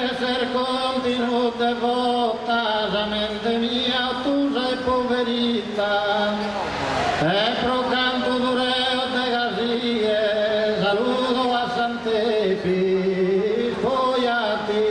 essere continuo devotamente mia, tu sei poverita, e pro canto dureo de gazie, saluto a Santefi, poi a te.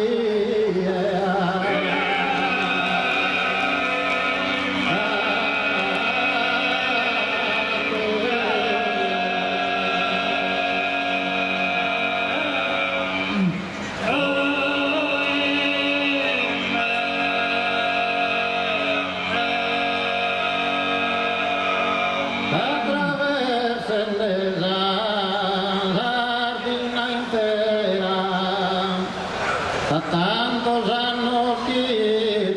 Tantos años que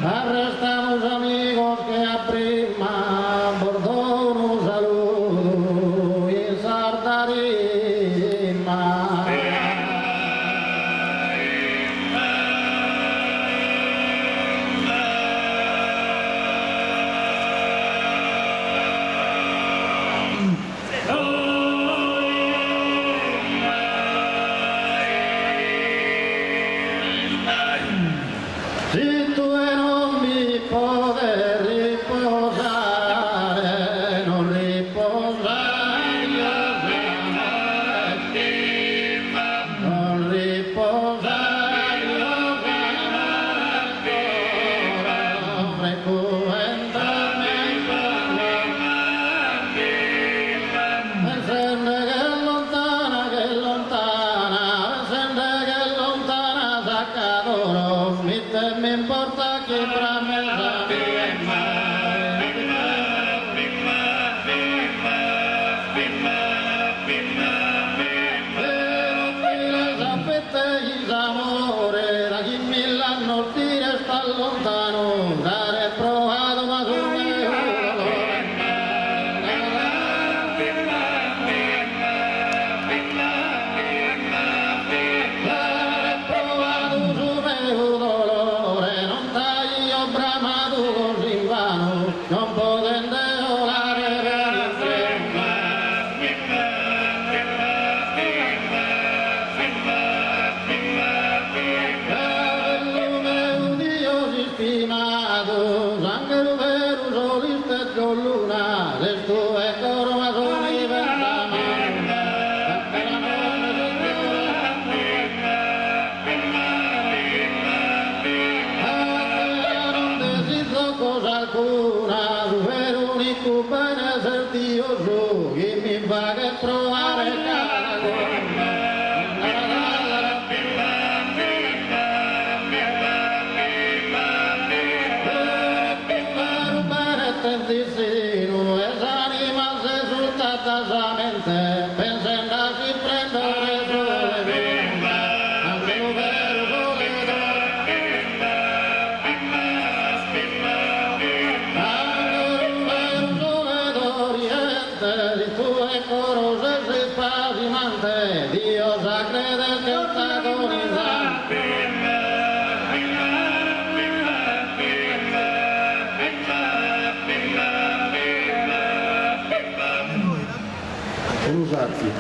arrestamos amigos que a prima bordó un saludo y sardarima. Si tu non mi poter riposare, non riposare, non riposare, frequentami, sente che lontana, sente che lontana, saccadoro, mi importa che fra me amore, da chi mi l'hanno dire sta lontano, dare provato ma su me dare provato su me dolore, non taglio bramato così vano, non potente volare per il treno. Stimato, anche lo vero solista con luna, se tu è coro ma sono i pensamenti. Non desidero cosa alcuna, per unico bene ser Dio su, chi mi fa che provare cada cosa. Tantissimo, es anima se esultatamente, pensando a si prendere sulle vite, anche lo vero d'Oriente, di tue corose si spasimante, Dio sa crede che sta agonizzante. scusarti.